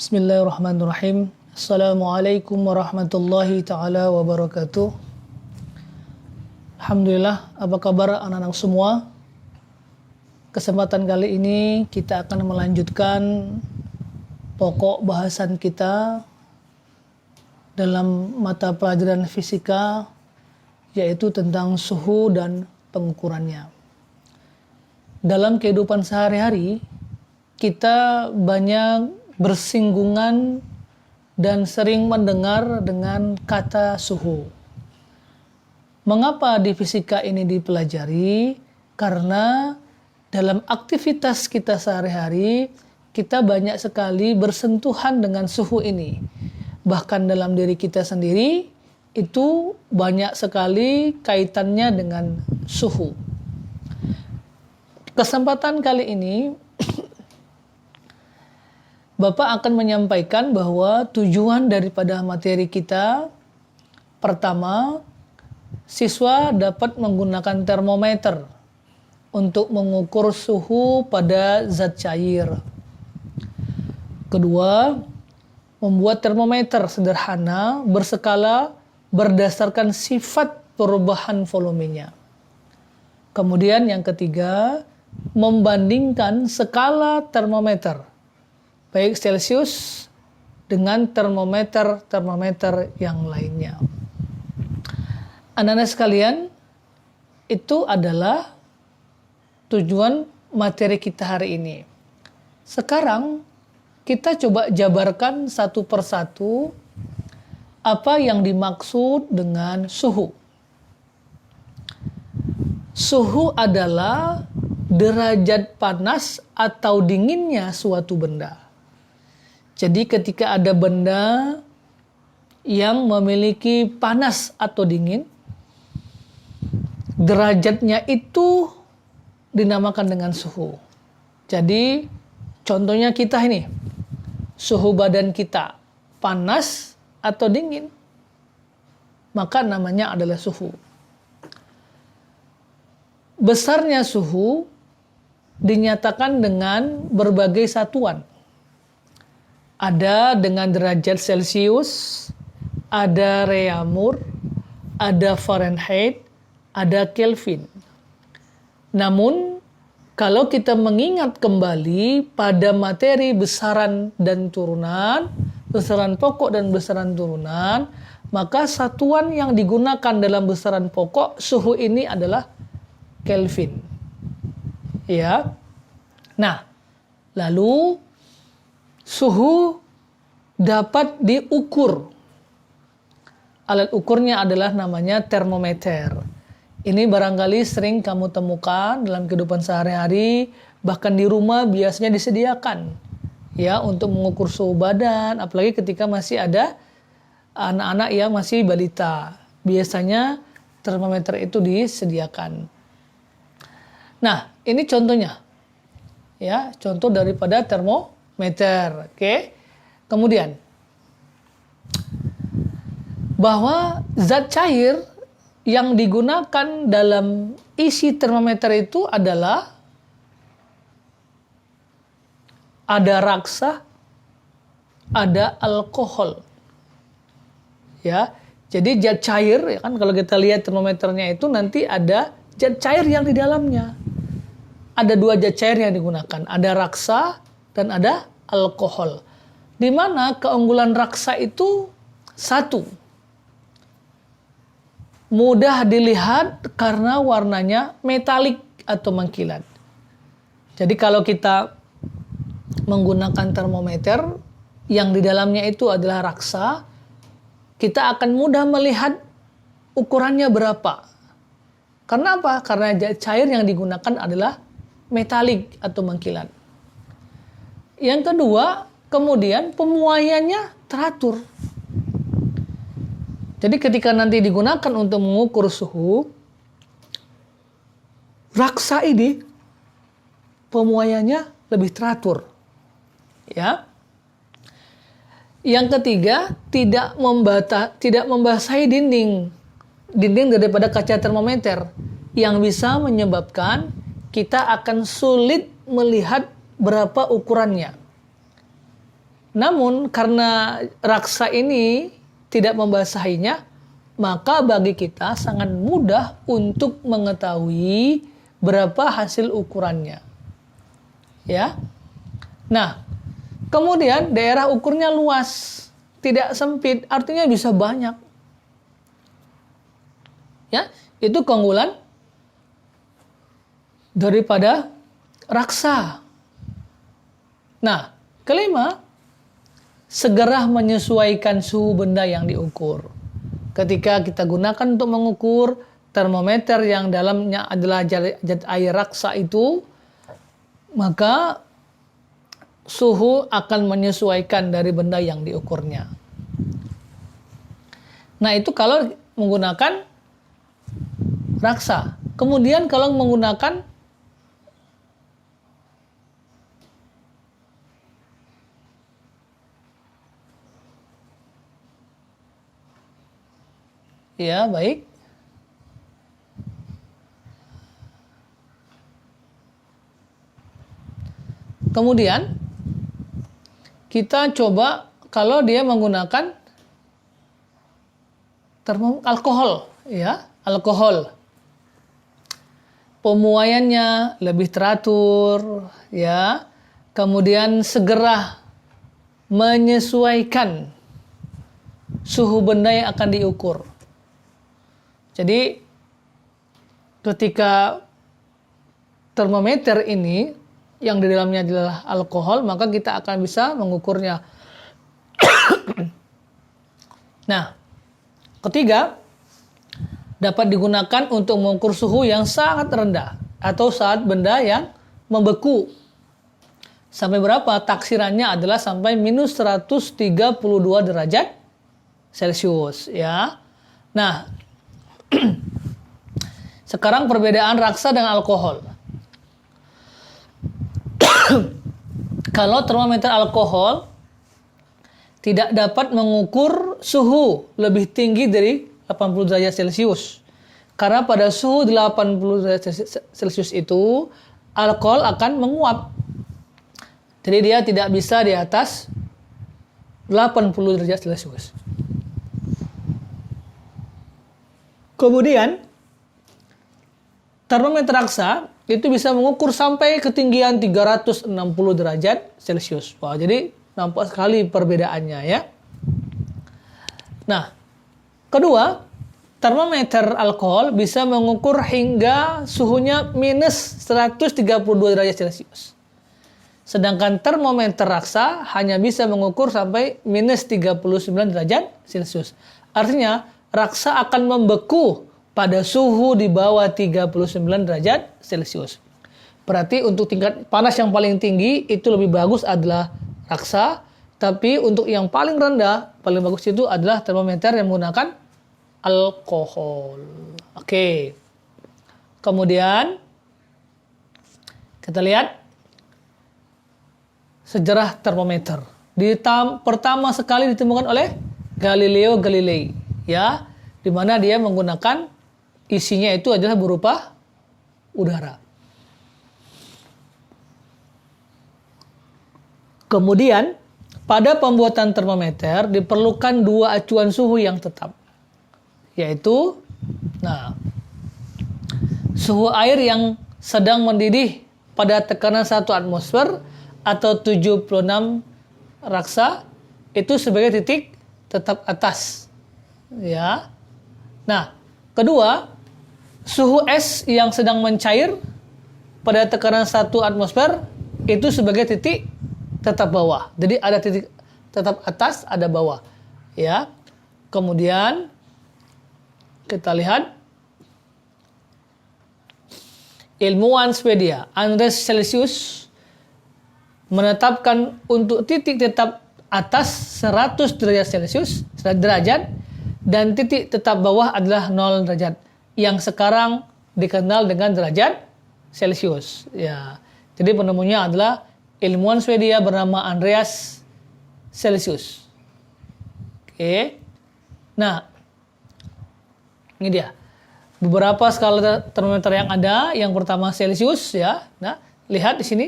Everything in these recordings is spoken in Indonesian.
Bismillahirrahmanirrahim. Assalamualaikum warahmatullahi ta'ala wabarakatuh. Alhamdulillah, apa kabar anak-anak semua? Kesempatan kali ini kita akan melanjutkan pokok bahasan kita dalam mata pelajaran fisika, yaitu tentang suhu dan pengukurannya. Dalam kehidupan sehari-hari, kita banyak bersinggungan dan sering mendengar dengan kata suhu. Mengapa di fisika ini dipelajari? Karena dalam aktivitas kita sehari-hari, kita banyak sekali bersentuhan dengan suhu ini. Bahkan dalam diri kita sendiri, itu banyak sekali kaitannya dengan suhu. Kesempatan kali ini, Bapak akan menyampaikan bahwa tujuan daripada materi kita, pertama, siswa dapat menggunakan termometer untuk mengukur suhu pada zat cair. Kedua, membuat termometer sederhana berskala berdasarkan sifat perubahan volumenya. Kemudian yang ketiga, membandingkan skala termometer baik Celcius dengan termometer yang lainnya. Anak-anak sekalian, itu adalah tujuan materi kita hari ini. Sekarang kita coba jabarkan satu persatu apa yang dimaksud dengan suhu. Suhu adalah derajat panas atau dinginnya suatu benda. Jadi ketika ada benda yang memiliki panas atau dingin, derajatnya itu dinamakan dengan suhu. Jadi contohnya kita ini, suhu badan kita panas atau dingin, maka namanya adalah suhu. Besarnya suhu dinyatakan dengan berbagai satuan. Ada dengan derajat Celcius, ada Reaumur, ada Fahrenheit, ada Kelvin. Namun, kalau kita mengingat kembali pada materi besaran dan turunan, besaran pokok dan besaran turunan, maka satuan yang digunakan dalam besaran pokok suhu ini adalah Kelvin. Ya. Nah, lalu suhu dapat diukur. Alat ukurnya adalah namanya termometer. Ini barangkali sering kamu temukan dalam kehidupan sehari-hari, bahkan di rumah biasanya disediakan ya untuk mengukur suhu badan, apalagi ketika masih ada anak-anak yang masih balita. Biasanya termometer itu disediakan. Nah, ini contohnya. Ya, contoh daripada termometer, oke. Kemudian, bahwa zat cair yang digunakan dalam isi termometer itu adalah ada raksa, ada alkohol. Ya, jadi zat cair, ya kan kalau kita lihat termometernya itu nanti ada zat cair yang di dalamnya. Ada dua zat cair yang digunakan, ada raksa dan ada alkohol. Di mana keunggulan raksa itu satu, mudah dilihat karena warnanya metalik atau mengkilat. Jadi kalau kita menggunakan termometer yang di dalamnya itu adalah raksa, kita akan mudah melihat ukurannya berapa. Karena apa? Karena cair yang digunakan adalah metalik atau mengkilat. Yang kedua, kemudian pemuaiannya teratur. Jadi ketika nanti digunakan untuk mengukur suhu, raksa ini pemuaiannya lebih teratur. Ya. Yang ketiga, tidak membasahi dinding daripada kaca termometer yang bisa menyebabkan kita akan sulit melihat berapa ukurannya. Namun karena raksa ini tidak membasahinya, maka bagi kita sangat mudah untuk mengetahui berapa hasil ukurannya. Ya. Nah, kemudian daerah ukurnya luas, tidak sempit, artinya bisa banyak. Ya, itu keunggulan daripada raksa. Nah, kelima, segera menyesuaikan suhu benda yang diukur. Ketika kita gunakan untuk mengukur termometer yang dalamnya adalah zat air raksa itu, maka suhu akan menyesuaikan dari benda yang diukurnya. Nah, itu kalau menggunakan raksa. Kemudian kalau menggunakan ya, baik. Kemudian kita coba kalau dia menggunakan alkohol, ya, alkohol. Pemuaiannya lebih teratur, ya. Kemudian segera menyesuaikan suhu benda yang akan diukur. Jadi ketika termometer ini yang di dalamnya adalah alkohol, maka kita akan bisa mengukurnya. Nah, ketiga, dapat digunakan untuk mengukur suhu yang sangat rendah atau saat benda yang membeku. Sampai berapa? Taksirannya adalah sampai minus 132 derajat Celcius, ya. Nah, sekarang perbedaan raksa dengan alkohol. Kalau termometer alkohol tidak dapat mengukur suhu lebih tinggi dari 80 derajat Celcius. Karena pada suhu 80 derajat Celcius itu alkohol akan menguap. Jadi dia tidak bisa di atas 80 derajat Celcius. Kemudian termometer raksa itu bisa mengukur sampai ketinggian 360 derajat Celcius. Wah, jadi nampak sekali perbedaannya, ya. Nah, kedua, termometer alkohol bisa mengukur hingga suhunya minus 132 derajat Celcius. Sedangkan termometer raksa hanya bisa mengukur sampai minus 39 derajat Celcius. Artinya, raksa akan membeku pada suhu di bawah 39 derajat Celcius. Berarti untuk tingkat panas yang paling tinggi itu lebih bagus adalah raksa, tapi untuk yang paling rendah, paling bagus itu adalah termometer yang menggunakan alkohol. Oke. Kemudian kita lihat sejarah termometer. Pertama sekali ditemukan oleh Galileo Galilei, ya, di mana dia menggunakan isinya itu adalah berupa udara. Kemudian, pada pembuatan termometer diperlukan dua acuan suhu yang tetap, yaitu, suhu air yang sedang mendidih pada tekanan 1 atmosfer atau 76 raksa itu sebagai titik tetap atas, ya. Nah, kedua, suhu es yang sedang mencair pada tekanan 1 atmosfer itu sebagai titik tetap bawah. Jadi ada titik tetap atas, ada bawah, ya. Kemudian kita lihat ilmuwan Swedia Andreas Celsius menetapkan untuk titik tetap atas 100 derajat Celcius, dan titik tetap bawah adalah 0 derajat, yang sekarang dikenal dengan derajat Celcius, ya. Jadi penemunya adalah ilmuwan Swedia bernama Andreas Celsius. Oke. Nah, ini dia beberapa skala termometer yang ada. Yang pertama Celsius, ya. Nah, lihat di sini.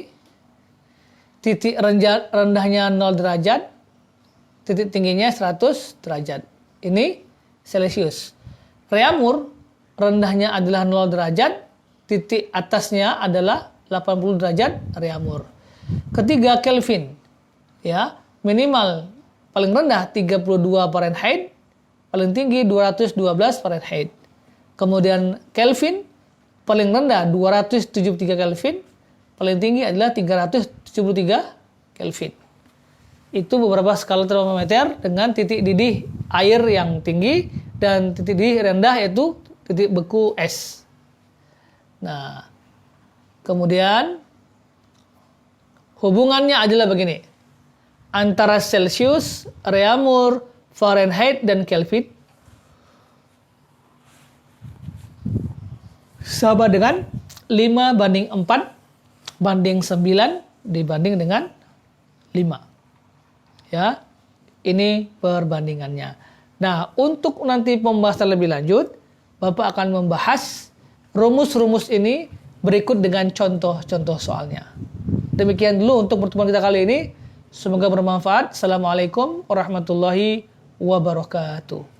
Titik rendahnya 0 derajat, titik tingginya 100 derajat. Ini Celcius. Reaumur, rendahnya adalah 0 derajat, titik atasnya adalah 80 derajat Reaumur. Ketiga, Kelvin. Ya, minimal paling rendah 32 Fahrenheit, paling tinggi 212 Fahrenheit. Kemudian Kelvin, paling rendah 273 Kelvin, paling tinggi adalah 373 Kelvin. Itu beberapa skala termometer dengan titik didih air yang tinggi dan titik didih rendah yaitu titik beku es. Nah, kemudian hubungannya adalah begini. Antara Celcius, Reaumur, Fahrenheit, dan Kelvin sama dengan 5:4:9 dibanding dengan 5. Ya, ini perbandingannya. Nah, untuk nanti pembahasan lebih lanjut, Bapak akan membahas rumus-rumus ini berikut dengan contoh-contoh soalnya. Demikian dulu untuk pertemuan kita kali ini. Semoga bermanfaat. Assalamualaikum warahmatullahi wabarakatuh.